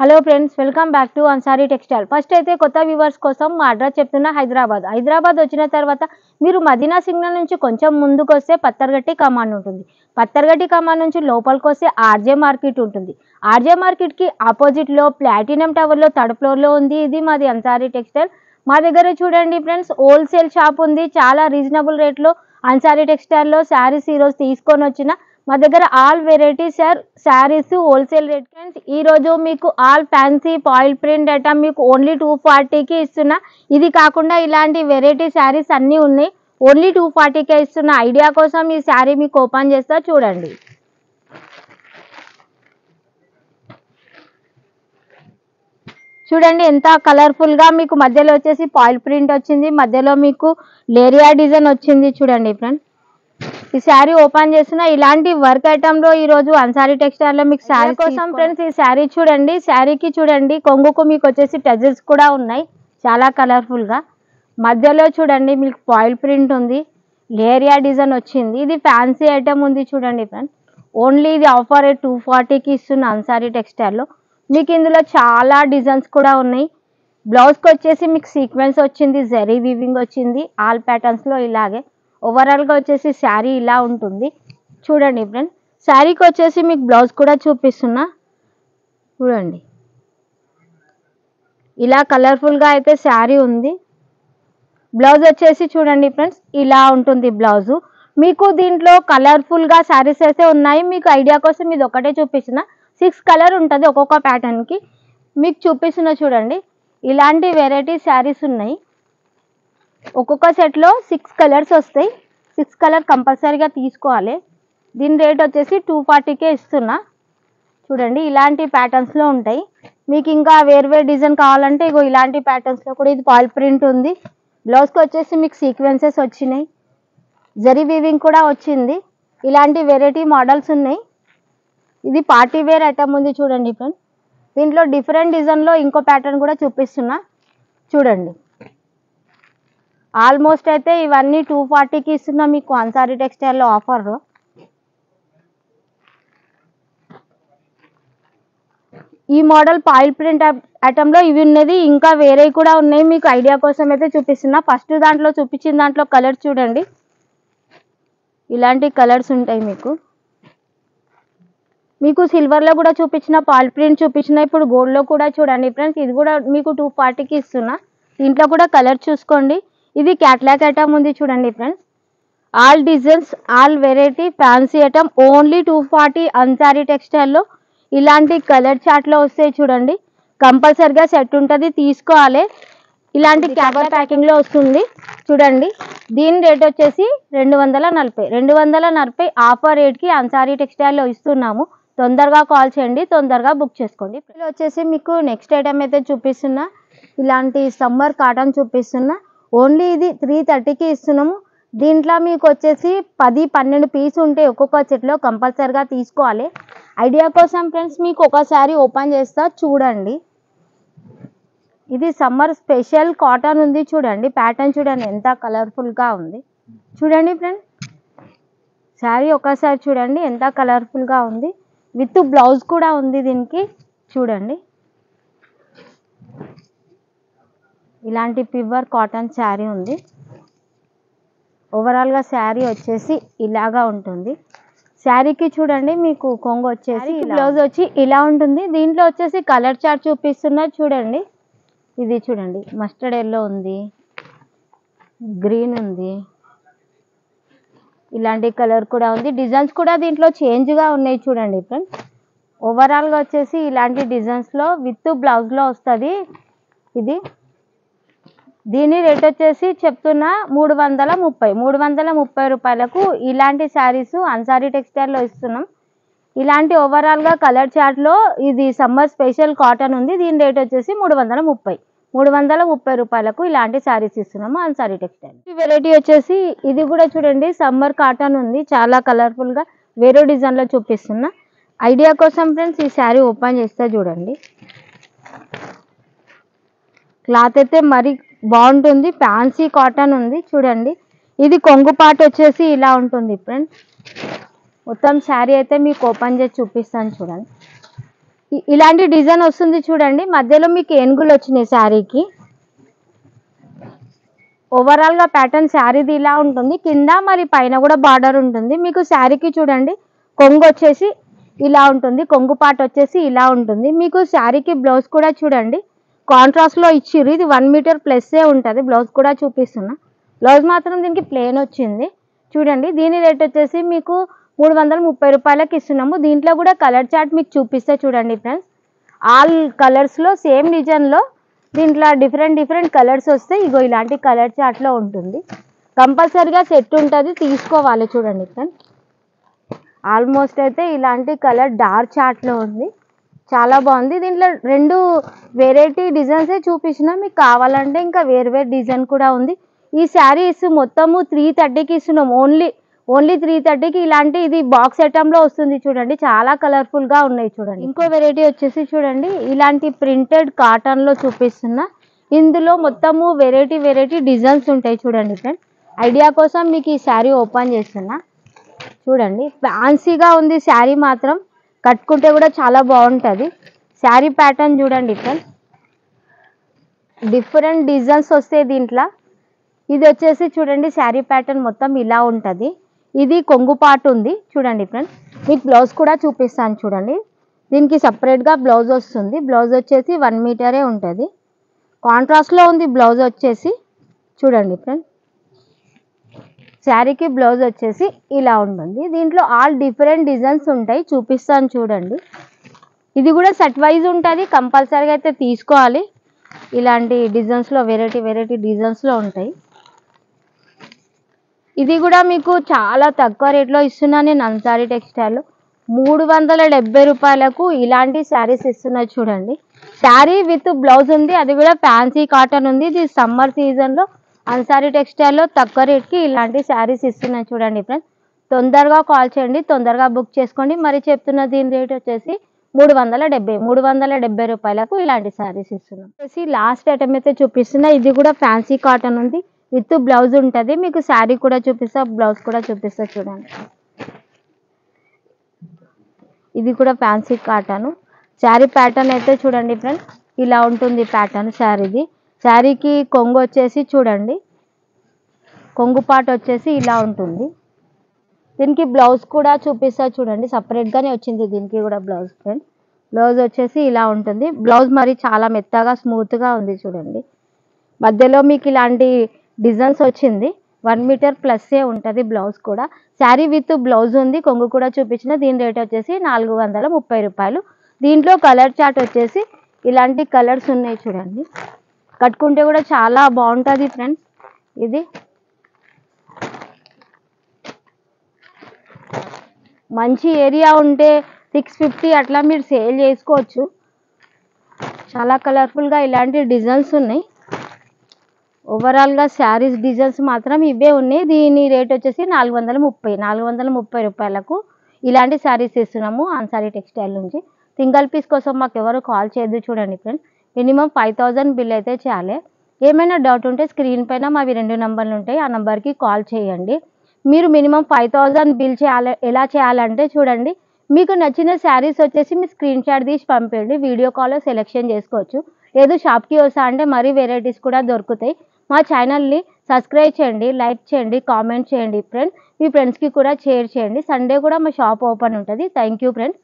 Hello friends, welcome back to Ansari textile. First అయితే కొత్త viewers కోసం మా అడ్రస్ చెప్తున్నా. హైదరాబాద్ వచ్చిన తర్వాత మీరు మదీనా సిగ్నల్ నుంచి కొంచెం ముందుకు వస్తే పత్తర్గట్టి కమాన్ ఉంటుంది. పత్తర్గట్టి కమాన్ నుంచి లోపలికి వస్తే ఆర్జే మార్కెట్ ఉంటుంది. ఆర్జే మార్కెట్కి ఆపోజిట్లో ప్లాటినం టవర్లో థర్డ్ ఫ్లోర్లో ఉంది. ఇది మాది అన్సారీ టెక్స్టైల్. మా దగ్గర చూడండి ఫ్రెండ్స్, హోల్సేల్ షాప్ ఉంది. చాలా రీజనబుల్ రేట్లో అన్సారీ టెక్స్టైల్లో శారీస్ ఈరోజు తీసుకొని వచ్చిన మా దగ్గర all varieties saris wholesale rate. Friends, ఈరోజు మీకు all fancy foil print item మీకు ఓన్లీ 240కి ఇస్తున్నా. ఇది కాకుండా ఇలాంటి వెరైటీ శారీస్ అన్నీ ఉన్నాయి. ఓన్లీ 240కే ఇస్తున్నా. ఐడియా కోసం ఈ శారీ మీకు ఓపెన్ చేస్తా, చూడండి. చూడండి ఎంత కలర్ఫుల్గా మీకు మధ్యలో వచ్చేసి ఫాయిల్ ప్రింట్ వచ్చింది, మధ్యలో మీకు లేరియా డిజైన్ వచ్చింది. చూడండి ఫ్రెండ్స్, ఈ శారీ ఓపెన్ చేస్తున్నా. ఇలాంటి వర్క్ ఐటమ్ లో ఈరోజు అన్సారీ టెక్స్టైల్ లో మీకు శారీ కోసం ఫ్రెండ్స్, ఈ శారీ చూడండి. శారీకి చూడండి కొంగుకు మీకు వచ్చేసి టజల్స్ కూడా ఉన్నాయి, చాలా కలర్ఫుల్ గా. మధ్యలో చూడండి మీకు ఫాయిల్ ప్రింట్ ఉంది, లేరియా డిజైన్ వచ్చింది. ఇది ఫ్యాన్సీ ఐటమ్ ఉంది. చూడండి ఫ్రెండ్స్, ఓన్లీ ఇది ఆఫర్ 240కి ఇస్తున్న అన్సారీ టెక్స్టైల్లో. మీకు ఇందులో చాలా డిజైన్స్ కూడా ఉన్నాయి. బ్లౌజ్కి వచ్చేసి మీకు సీక్వెన్స్ వచ్చింది, జరీ వీవింగ్ వచ్చింది. ఆల్ ప్యాటర్న్స్ లో ఇలాగే ఓవరాల్గా వచ్చేసి శారీ ఇలా ఉంటుంది. చూడండి ఫ్రెండ్స్, శారీకి వచ్చేసి మీకు బ్లౌజ్ కూడా చూపిస్తున్నా. చూడండి ఇలా కలర్ఫుల్గా అయితే శారీ ఉంది. బ్లౌజ్ వచ్చేసి చూడండి ఫ్రెండ్స్, ఇలా ఉంటుంది బ్లౌజు. మీకు దీంట్లో కలర్ఫుల్గా శారీస్ అయితే ఉన్నాయి. మీకు ఐడియా కోసం ఇది ఒకటే చూపిస్తున్నా. 6 కలర్ ఉంటుంది ఒక్కొక్క ప్యాటర్న్కి. మీకు చూపిస్తున్నా చూడండి, ఇలాంటి వెరైటీ శారీస్ ఉన్నాయి. ఒక్కొక్క సెట్లో 6 కలర్స్ వస్తాయి. 6 కలర్ కంపల్సరీగా తీసుకోవాలి. దీని రేట్ వచ్చేసి 240కే ఇస్తున్నా. చూడండి ఇలాంటి ప్యాటర్న్స్లో ఉంటాయి. మీకు ఇంకా వేరే డిజైన్ కావాలంటే ఇగో ఇలాంటి ప్యాటర్న్స్లో కూడా ఇది ఫాయిల్ ప్రింట్ ఉంది. బ్లౌజ్కి వచ్చేసి మీకు సీక్వెన్సెస్ వచ్చినాయి, జరీ వీవింగ్ కూడా వచ్చింది. ఇలాంటి వెరైటీ మోడల్స్ ఉన్నాయి. ఇది పార్టీ వేర్ ఐటమ్ ఉంది. చూడండి ఫ్రెండ్స్, దీంట్లో డిఫరెంట్ డిజైన్లో ఇంకో ప్యాటర్న్ కూడా చూపిస్తున్నా. చూడండి ఆల్మోస్ట్ అయితే ఇవన్నీ 240కి ఇస్తున్నా మీకు అన్సారీ టెక్స్టైల్లో ఆఫర్. ఈ మోడల్ ఫాయిల్ ప్రింట్ ఐటమ్లో ఇవి ఉన్నది, ఇంకా వేరే కూడా ఉన్నాయి. మీకు ఐడియా కోసం అయితే చూపిస్తున్నా. ఫస్ట్ దాంట్లో చూపించిన దాంట్లో కలర్స్ చూడండి, ఇలాంటి కలర్స్ ఉంటాయి. మీకు సిల్వర్లో కూడా చూపించిన, ఫాయిల్ ప్రింట్ చూపించిన, ఇప్పుడు గోల్డ్లో కూడా చూడండి ఫ్రెండ్స్. ఇది కూడా మీకు 240కి ఇస్తున్నా. దీంట్లో కూడా కలర్ చూసుకోండి. ఇది క్యాట్లాగ్ ఐటమ్ ఉంది. చూడండి friends, all designs all variety fancy item only 240 Ansari టెక్స్టైల్లో. ఇలాంటి కలర్ చార్ట్లో వస్తాయి. చూడండి కంపల్సరిగా సెట్ ఉంటుంది, తీసుకోవాలి. ఇలాంటి కవర్ ప్యాకింగ్లో వస్తుంది. చూడండి దీని రేట్ వచ్చేసి 240 ఆఫర్ రేట్కి అన్సారీ టెక్స్టైల్లో ఇస్తున్నాము. తొందరగా కాల్ చేయండి, తొందరగా బుక్ చేసుకోండి. ఇప్పుడు వచ్చేసి మీకు నెక్స్ట్ ఐటమ్ అయితే చూపిస్తున్నా. ఇలాంటి సమ్మర్ కాటన్ చూపిస్తున్నా. ఓన్లీ ఇది 330కి ఇస్తున్నాము. దీంట్లో మీకు వచ్చేసి 10-12 పీస్ ఉంటాయి ఒక్కొక్క సెట్లో, కంపల్సరిగా తీసుకోవాలి. ఐడియా కోసం ఫ్రెండ్స్ మీకు ఒకసారి ఓపెన్ చేస్తా, చూడండి. ఇది సమ్మర్ స్పెషల్ కాటన్ ఉంది. చూడండి ప్యాటర్న్ చూడండి ఎంత కలర్ఫుల్గా ఉంది. చూడండి ఫ్రెండ్స్, శారీ ఒకసారి చూడండి ఎంత కలర్ఫుల్గా ఉంది. విత్ బ్లౌజ్ కూడా ఉంది దీనికి. చూడండి ఇలాంటి ప్యూర్ కాటన్ శారీ ఉంది. ఓవరాల్గా శారీ వచ్చేసి ఇలాగా ఉంటుంది. శారీకి చూడండి మీకు కొంగు వచ్చేసి, బ్లౌజ్ వచ్చి ఇలా ఉంటుంది. దీంట్లో వచ్చేసి కలర్ చార్ట్ చూపిస్తున్నా. చూడండి ఇది చూడండి మస్టర్డ్ ఎల్లో ఉంది, గ్రీన్ ఉంది, ఇలాంటి కలర్ కూడా ఉంది. డిజైన్స్ కూడా దీంట్లో చేంజ్గా ఉన్నాయి. చూడండి ఫ్రెండ్స్, ఓవరాల్గా వచ్చేసి ఇలాంటి డిజైన్స్లో విత్ బ్లౌజ్లో వస్తుంది ఇది. దీని రేట్ వచ్చేసి చెప్తున్నా 330 రూపాయలకు ఇలాంటి శారీస్ అన్సారీ టెక్స్టైల్లో ఇస్తున్నాం. ఇలాంటి ఓవరాల్గా కలర్ చార్ట్లో ఇది సమ్మర్ స్పెషల్ కాటన్ ఉంది. దీని రేట్ వచ్చేసి 330 రూపాయలకు ఇలాంటి శారీస్ ఇస్తున్నాము అన్సారీ టెక్స్టైల్. ఈ వెరైటీ వచ్చేసి ఇది కూడా చూడండి సమ్మర్ కాటన్ ఉంది, చాలా కలర్ఫుల్గా వేరే డిజైన్లో చూపిస్తున్నా. ఐడియా కోసం ఫ్రెండ్స్ ఈ శారీ ఓపెన్ చేస్తే చూడండి, క్లాత్ అయితే మరి బాగుంటుంది. ఫ్యాన్సీ కాటన్ ఉంది. చూడండి ఇది కొంగు పార్ట్ వచ్చేసి ఇలా ఉంటుంది ఫ్రెండ్స్. మొత్తం శారీ అయితే మీకు ఓపెన్ చేసి చూపిస్తాను. చూడండి ఇలాంటి డిజైన్ వస్తుంది చూడండి, మధ్యలో మీకు ఏనుగులు వచ్చినాయి శారీకి. ఓవరాల్గా ప్యాటర్న్ శారీది ఇలా ఉంటుంది, కింద మరి పైన కూడా బార్డర్ ఉంటుంది. మీకు శారీకి చూడండి కొంగు వచ్చేసి ఇలా ఉంటుంది, కొంగు పాట వచ్చేసి ఇలా ఉంటుంది. మీకు శారీకి బ్లౌజ్ కూడా చూడండి కాంట్రాస్ట్లో ఇచ్చిర్రు, ఇది 1 మీటర్ ప్లస్సే ఉంటుంది. బ్లౌజ్ కూడా చూపిస్తున్నా, బ్లౌజ్ మాత్రం దీనికి ప్లెయిన్ వచ్చింది చూడండి. దీని రేట్ వచ్చేసి మీకు 330 రూపాయలకి ఇస్తున్నాము. దీంట్లో కూడా కలర్ చార్ట్ మీకు చూపిస్తే చూడండి ఫ్రెండ్స్, ఆల్ కలర్స్లో సేమ్ డిజైన్లో దీంట్లో డిఫరెంట్ కలర్స్ వస్తాయి. ఇగో ఇలాంటి కలర్ చార్ట్లో ఉంటుంది, కంపల్సరీగా సెట్ ఉంటుంది, తీసుకోవాలి. చూడండి ఫ్రెండ్స్, ఆల్మోస్ట్ అయితే ఇలాంటి కలర్ డార్క్ చార్ట్లో ఉంది, చాలా బాగుంది. దీంట్లో 2 వెరైటీ డిజైన్సే చూపించిన, మీకు కావాలంటే ఇంకా వేరు డిజైన్ కూడా ఉంది. ఈ శారీస్ మొత్తము 330కి ఇస్తున్నాం, ఓన్లీ 330కి. ఇలాంటి ఇది బాక్స్ ఐటంలో వస్తుంది చూడండి, చాలా కలర్ఫుల్గా ఉన్నాయి చూడండి. ఇంకో వెరైటీ వచ్చేసి చూడండి, ఇలాంటి ప్రింటెడ్ కాటన్లో చూపిస్తున్నా. ఇందులో మొత్తము వెరైటీ డిజైన్స్ ఉంటాయి చూడండి ఫ్రెండ్స్. ఐడియా కోసం మీకు ఈ శారీ ఓపెన్ చేస్తున్నా చూడండి, ఫ్యాన్సీగా ఉంది శారీ మాత్రం, కట్టుకుంటే కూడా చాలా బాగుంటుంది. శారీ ప్యాటర్న్ చూడండి ఫ్రెండ్స్, డిఫరెంట్ డిజైన్స్ వస్తాయి దీంట్లో. ఇది వచ్చేసి చూడండి శారీ ప్యాటర్న్ మొత్తం ఇలా ఉంటుంది. ఇది కొంగు పాటు ఉంది చూడండి ఫ్రెండ్స్. మీకు బ్లౌజ్ కూడా చూపిస్తాను చూడండి, దీనికి సపరేట్గా బ్లౌజ్ వస్తుంది. బ్లౌజ్ వచ్చేసి 1 మీటరే ఉంటుంది, కాంట్రాస్ట్లో ఉంది బ్లౌజ్ వచ్చేసి చూడండి ఫ్రెండ్స్. శారీకి బ్లౌజ్ వచ్చేసి ఇలా ఉంటుంది. దీంట్లో ఆల్ డిఫరెంట్ డిజైన్స్ ఉంటాయి, చూపిస్తాను చూడండి. ఇది కూడా సెట్ వైజ్ ఉంటుంది, కంపల్సరీగా అయితే తీసుకోవాలి. ఇలాంటి డిజైన్స్లో వెరైటీ డిజైన్స్లో ఉంటాయి. ఇది కూడా మీకు చాలా తక్కువ రేట్లో ఇస్తున్నాను నేను అన్సారీ టెక్స్టైల్లో, 370 రూపాయలకు ఇలాంటి శారీస్ ఇస్తున్నాయి చూడండి. శారీ విత్ బ్లౌజ్ ఉంది, అది కూడా ఫ్యాన్సీ కాటన్ ఉంది. ఇది సమ్మర్ సీజన్లో అన్సారీ టెక్స్టైల్లో తక్కువ రేట్కి ఇలాంటి శారీస్ ఇస్తున్నాయి చూడండి ఫ్రెండ్స్. తొందరగా కాల్ చేయండి, తొందరగా బుక్ చేసుకోండి. మరి చెప్తున్న దీని రేట్ వచ్చేసి 370 రూపాయలకు ఇలాంటి శారీస్ ఇస్తున్నాం. వచ్చేసి లాస్ట్ ఐటమ్ అయితే చూపిస్తున్నా, ఇది కూడా ఫ్యాన్సీ కాటన్ ఉంది, విత్ బ్లౌజ్ ఉంటుంది. మీకు శారీ కూడా చూపిస్తా, బ్లౌజ్ కూడా చూపిస్తా చూడండి. ఇది కూడా ఫ్యాన్సీ కాటన్ శారీ ప్యాటర్న్ అయితే చూడండి ఫ్రెండ్స్, ఇలా ఉంటుంది ప్యాటర్న్ శారీది. శారీకి కొంగు వచ్చేసి చూడండి, కొంగు పాట వచ్చేసి ఇలా ఉంటుంది. దీనికి బ్లౌజ్ కూడా చూపిస్తా చూడండి, సపరేట్గానే వచ్చింది దీనికి కూడా బ్లౌజ్ ఫ్రెండ్స్. బ్లౌజ్ వచ్చేసి ఇలా ఉంటుంది. బ్లౌజ్ మరి చాలా మెత్తగా స్మూత్గా ఉంది చూడండి. మధ్యలో మీకు ఇలాంటి డిజైన్స్ వచ్చింది, 1 మీటర్ ప్లస్సే ఉంటుంది బ్లౌజ్ కూడా. శారీ విత్ బ్లౌజ్ ఉంది, కొంగు కూడా చూపించిన. దీని రేట్ వచ్చేసి 430 రూపాయలు. దీంట్లో కలర్ చార్ట్ వచ్చేసి ఇలాంటి కలర్స్ ఉన్నాయి చూడండి, కట్టుకుంటే కూడా చాలా బాగుంటుంది ఫ్రెండ్స్. ఇది మంచి ఏరియా ఉంటే 650 అట్లా మీరు సేల్ చేసుకోవచ్చు. చాలా కలర్ఫుల్గా ఇలాంటి డిజైన్స్ ఉన్నాయి. ఓవరాల్గా శారీస్ డిజైన్స్ మాత్రం ఇవే ఉన్నాయి. దీని రేట్ వచ్చేసి 430 రూపాయలకు ఇలాంటి శారీస్ ఇస్తున్నాము అన్సారీ టెక్స్టైల్ నుంచి. సింగిల్ పీస్ కోసం మాకు ఎవరు కాల్ చేయొద్దు చూడండి ఫ్రెండ్స్, మినిమం 5000 బిల్ అయితే చేయాలి. ఏమైనా డౌట్ ఉంటే స్క్రీన్ పైన మావి 2 నంబర్లు ఉంటాయి, ఆ నెంబర్కి కాల్ చేయండి. మీరు మినిమం 5000 బిల్ చేయాలి. ఎలా చేయాలంటే చూడండి, మీకు నచ్చిన శారీస్ వచ్చేసి మీ స్క్రీన్ షాట్ తీసి పంపండి, వీడియో కాల్లో సెలెక్షన్ చేసుకోవచ్చు. లేదు షాప్కి వస్తా అంటే మరీ వెరైటీస్ కూడా దొరుకుతాయి. మా ఛానల్ని సబ్స్క్రైబ్ చేయండి, లైక్ చేయండి, కామెంట్ చేయండి ఫ్రెండ్స్. మీ ఫ్రెండ్స్కి కూడా షేర్ చేయండి. సండే కూడా మా షాప్ ఓపెన్ ఉంటుంది. Thank you friends.